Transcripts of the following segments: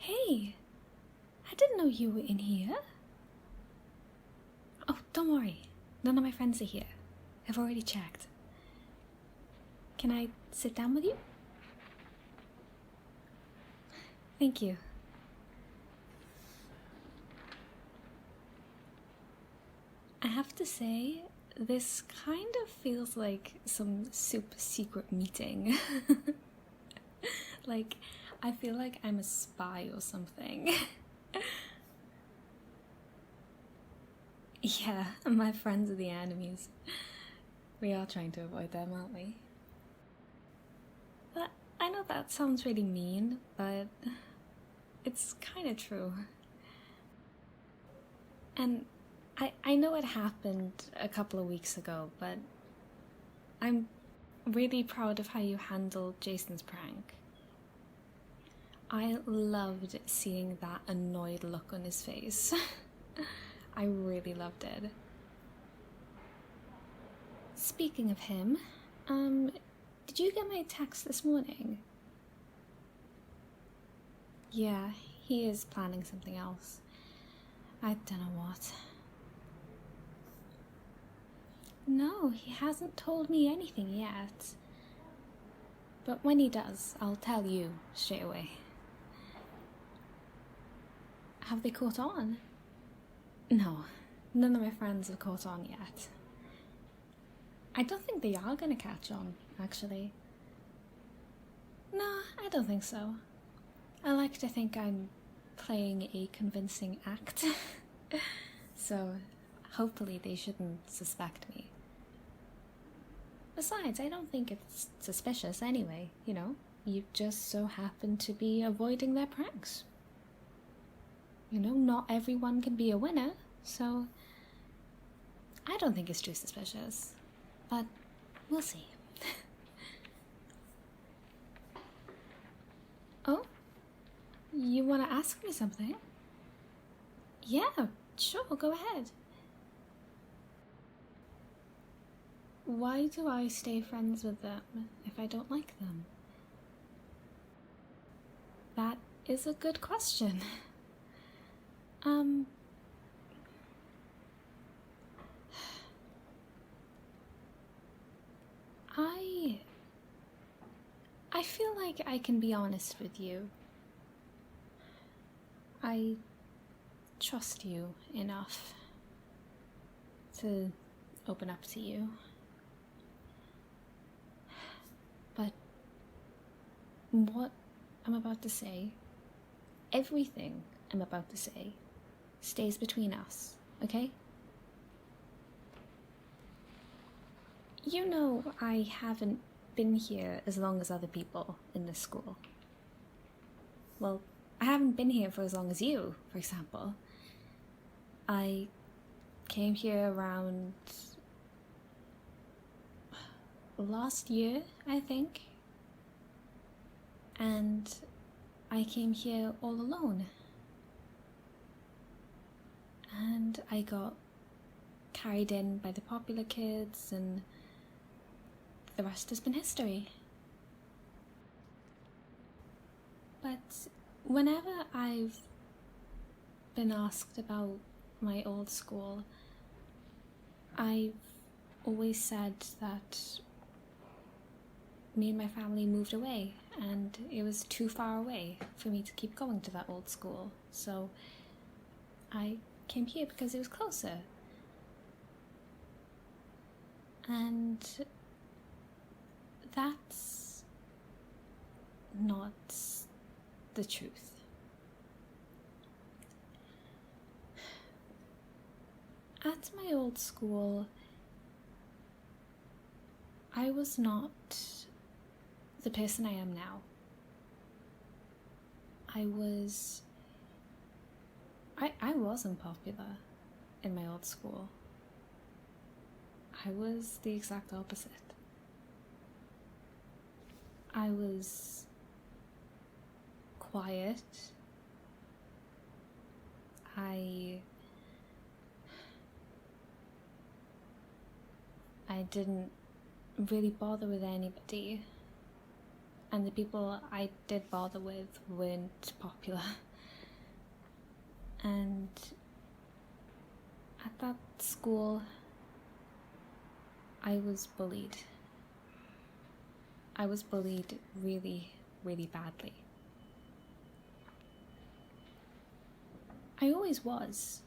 Hey, I didn't know you were in here. Oh, don't worry. None of my friends are here. I've already checked. Can I sit down with you? Thank you. I have to say, this kind of feels like some super secret meeting. Like, I feel like I'm a spy or something. Yeah, my friends are the enemies. We are trying to avoid them, aren't we? But I know that sounds really mean, but it's kind of true. And I know it happened a couple of weeks ago, but I'm really proud of how you handled Jason's prank. I loved seeing that annoyed look on his face. I really loved it. Speaking of him, did you get my text this morning? Yeah, he is planning something else. I don't know what. No, he hasn't told me anything yet. But when he does, I'll tell you straight away. Have they caught on? No, none of my friends have caught on yet. I don't think they are gonna catch on, actually. No, I don't think so. I like to think I'm playing a convincing act. So, hopefully they shouldn't suspect me. Besides, I don't think it's suspicious anyway, you know? You just so happen to be avoiding their pranks. You know, not everyone can be a winner, so I don't think it's too suspicious. But we'll see. Oh? You want to ask me something? Yeah, sure, go ahead. Why do I stay friends with them if I don't like them? That is a good question. I feel like I can be honest with you. I trust you enough to open up to you. But what I'm about to say, everything I'm about to say, stays between us, okay? You know I haven't been here as long as other people in this school. Well, I haven't been here for as long as you, for example. I came here around last year, I think. And I came here all alone. And I got carried in by the popular kids, and the rest has been history. But whenever I've been asked about my old school, I've always said that me and my family moved away, and it was too far away for me to keep going to that old school. So I came here because it was closer. And that's not the truth. At my old school, I was not the person I am now. I wasn't popular in my old school. I was the exact opposite. I was quiet. I didn't really bother with anybody, and the people I did bother with weren't popular. And at that school, I was bullied. I was bullied really, really badly. I always was.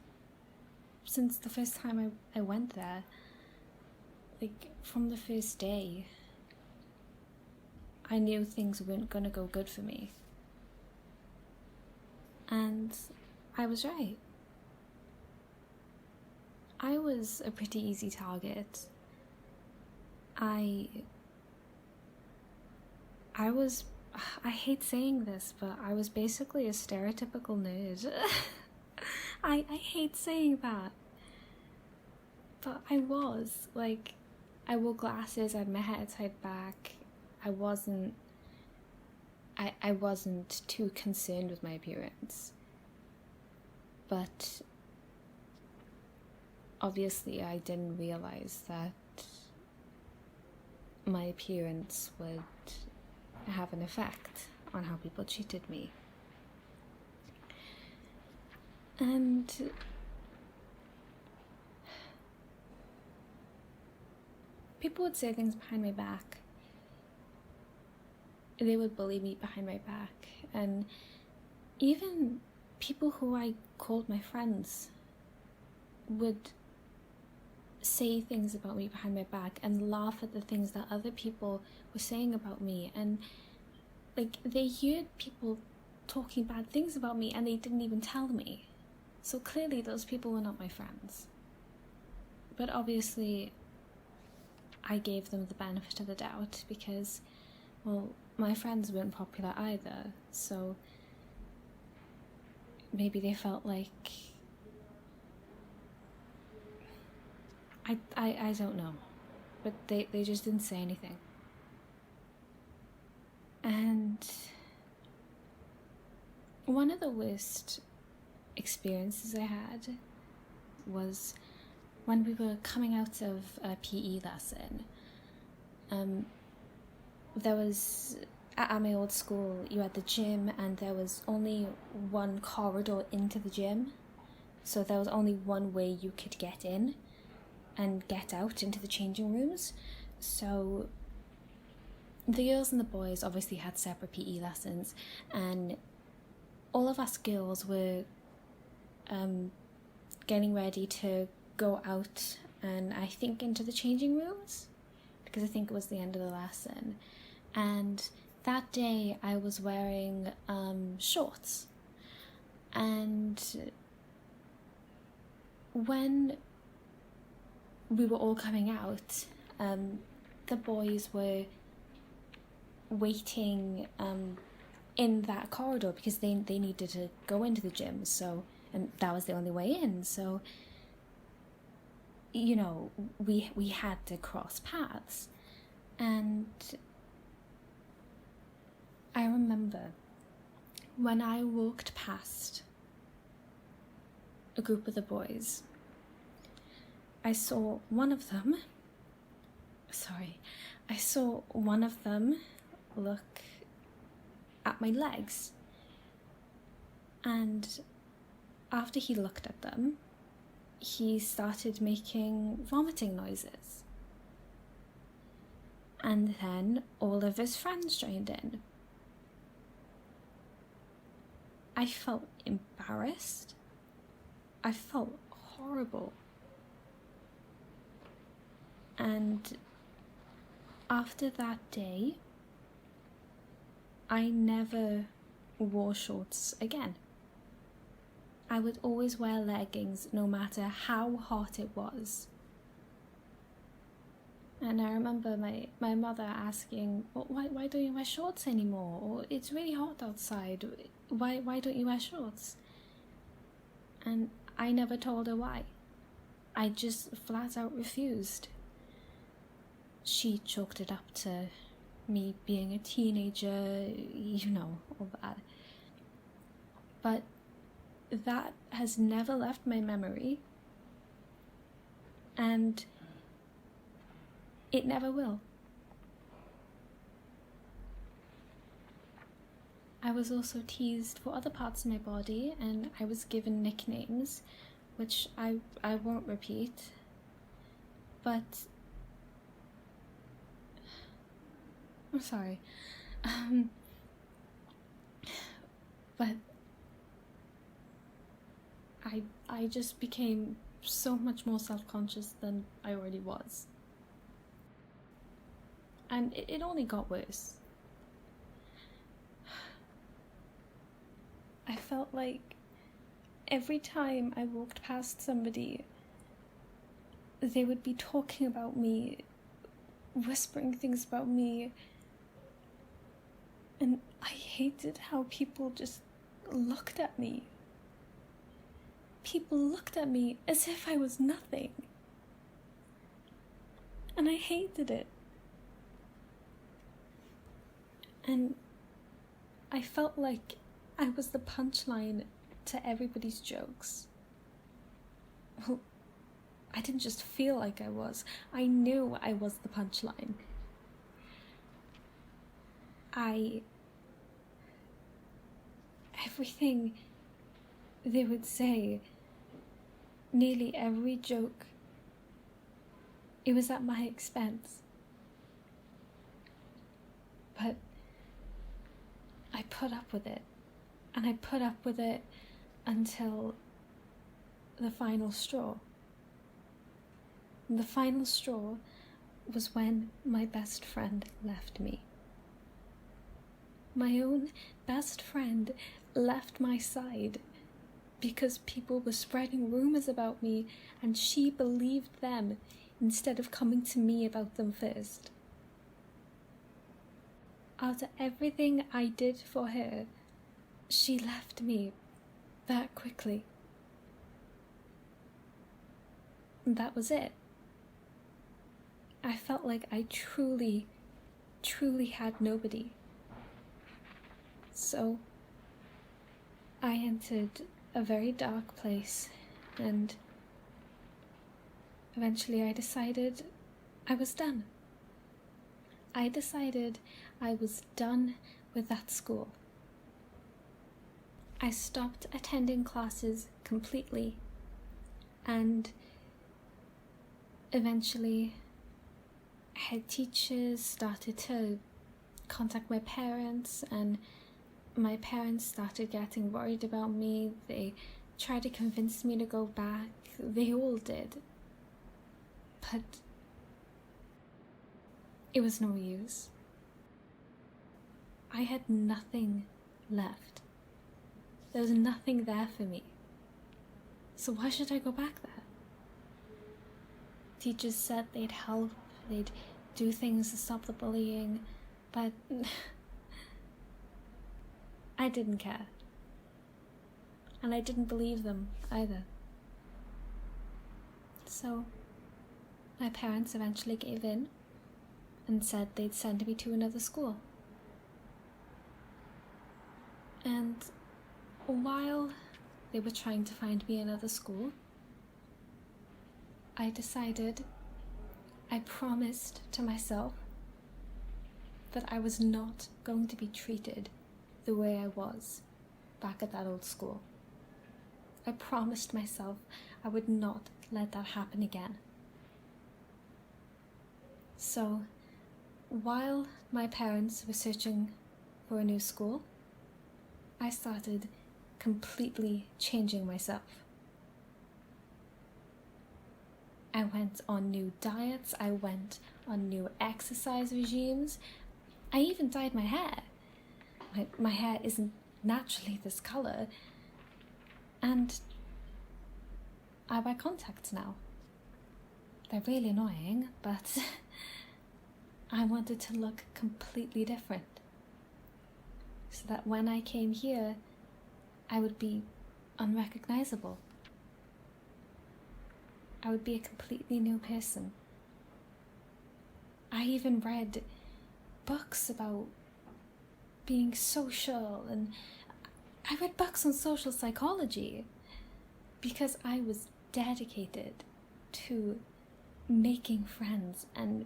Since the first time I went there, like from the first day, I knew things weren't gonna go good for me. And I was right. I was a pretty easy target. I hate saying this, but I was basically a stereotypical nerd. I hate saying that. But I was. Like, I wore glasses, I had my hair tied back. I wasn't too concerned with my appearance. But obviously I didn't realize that my appearance would have an effect on how people treated me. And people would say things behind my back. They would bully me behind my back. And even people who I called my friends would say things about me behind my back and laugh at the things that other people were saying about me. And like, they heard people talking bad things about me and they didn't even tell me. So clearly those people were not my friends. But obviously I gave them the benefit of the doubt because, well, my friends weren't popular either, so maybe they felt like I don't know, but they just didn't say anything. And one of the worst experiences I had was when we were coming out of a PE lesson. There was, at my old school, you had the gym and there was only one corridor into the gym. So there was only one way you could get in and get out into the changing rooms. So the girls and the boys obviously had separate PE lessons, and all of us girls were getting ready to go out and I think into the changing rooms, because I think it was the end of the lesson. And that day I was wearing shorts, and when we were all coming out, the boys were waiting in that corridor because they needed to go into the gym, so, and that was the only way in, so you know, we had to cross paths. And I remember when I walked past a group of the boys, I saw one of them look at my legs, and after he looked at them, he started making vomiting noises. And then all of his friends joined in. I felt embarrassed. I felt horrible. And after that day, I never wore shorts again. I would always wear leggings no matter how hot it was. And I remember my mother asking, well, why don't you wear shorts anymore? Or it's really hot outside. Why don't you wear shorts? And I never told her why. I just flat out refused. She chalked it up to me being a teenager, you know, all that. But that has never left my memory, and it never will. I was also teased for other parts of my body, and I was given nicknames, which I won't repeat. But I'm sorry. But I just became so much more self-conscious than I already was. And it only got worse. I felt like every time I walked past somebody, they would be talking about me, whispering things about me, and I hated how people just looked at me. People looked at me as if I was nothing. And I hated it. And I felt like I was the punchline to everybody's jokes. Well, I didn't just feel like I was. I knew I was the punchline. Everything they would say, nearly every joke, it was at my expense. But I put up with it, and I put up with it until the final straw. The final straw was when my best friend left me. My own best friend left my side because people were spreading rumors about me, and she believed them instead of coming to me about them first. After everything I did for her, she left me that quickly. And that was it. I felt like I truly had nobody. So I entered a very dark place, and eventually I decided I was done. I decided I was done with that school. I stopped attending classes completely, and eventually head teachers started to contact my parents, and my parents started getting worried about me. They tried to convince me to go back. They all did. But it was no use. I had nothing left. There was nothing there for me. So why should I go back there? Teachers said they'd help, they'd do things to stop the bullying, but I didn't care. And I didn't believe them either. So my parents eventually gave in and said they'd send me to another school. And while they were trying to find me another school, I decided, I promised to myself that I was not going to be treated the way I was back at that old school. I promised myself I would not let that happen again. So, while my parents were searching for a new school, I started completely changing myself. I went on new diets, I went on new exercise regimes. I even dyed my hair. My hair isn't naturally this color, and I wear contacts now. They're really annoying, but I wanted to look completely different, so that when I came here, I would be unrecognizable. I would be a completely new person. I even read books about being social, and I read books on social psychology because I was dedicated to making friends and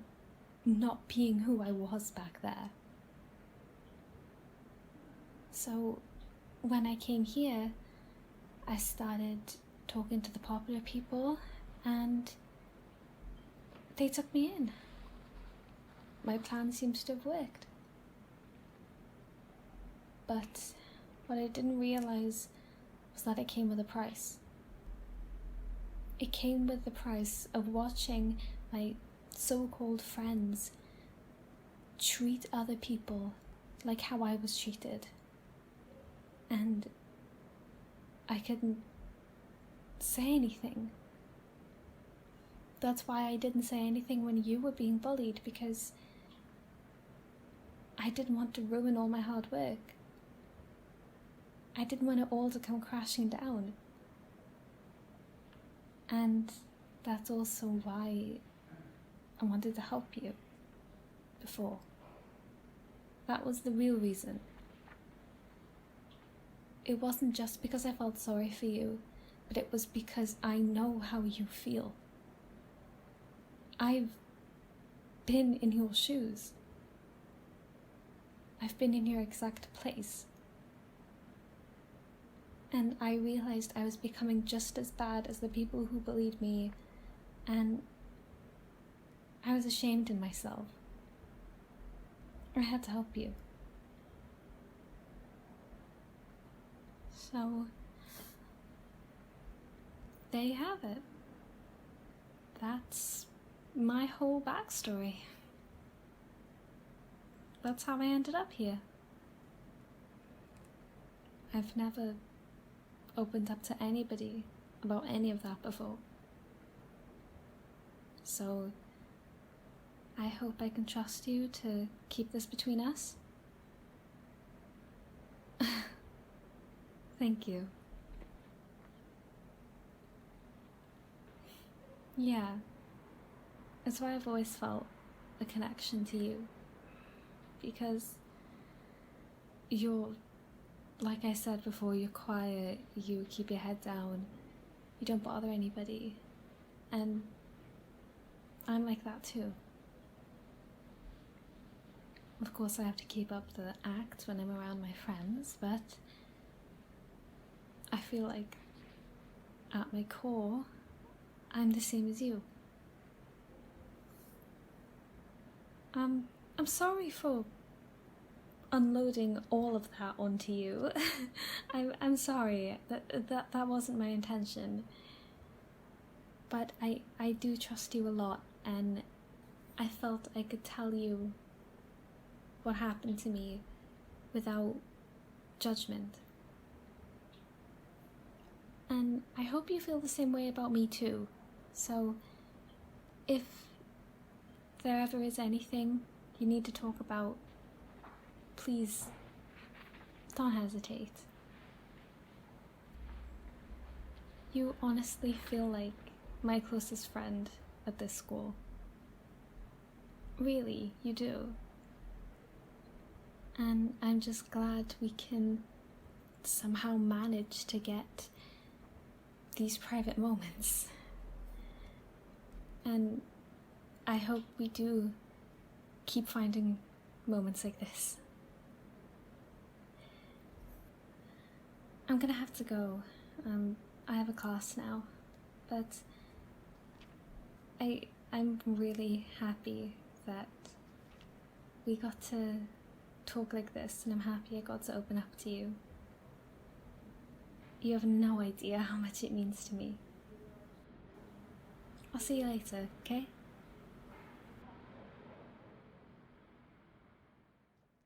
not being who I was back there. So when I came here, I started talking to the popular people and they took me in. My plan seems to have worked. But what I didn't realize was that it came with a price. It came with the price of watching my so-called friends treat other people like how I was treated. And I couldn't say anything. That's why I didn't say anything when you were being bullied, because I didn't want to ruin all my hard work. I didn't want it all to come crashing down. And that's also why I wanted to help you before. That was the real reason. It wasn't just because I felt sorry for you, but it was because I know how you feel. I've been in your shoes. I've been in your exact place. And I realized I was becoming just as bad as the people who bullied me, and I was ashamed in myself. I had to help you. So, there you have it. That's my whole backstory. That's how I ended up here. I've never opened up to anybody about any of that before. So, I hope I can trust you to keep this between us. Thank you. Yeah, it's why I've always felt a connection to you. Because you're, like I said before, you're quiet, you keep your head down, you don't bother anybody. And I'm like that too. Of course I have to keep up the act when I'm around my friends, but I feel like at my core, I'm the same as you. I'm sorry for unloading all of that onto you. I'm sorry, that wasn't my intention. But I do trust you a lot, and I felt I could tell you what happened to me without judgment. And I hope you feel the same way about me too. So if there ever is anything you need to talk about, please don't hesitate. You honestly feel like my closest friend at this school. Really, you do. And I'm just glad we can somehow manage to get these private moments. And I hope we do keep finding moments like this. I'm gonna have to go. I have a class now, but I'm really happy that we got to talk like this, and I'm happy I got to open up to you. You have no idea how much it means to me. I'll see you later, okay?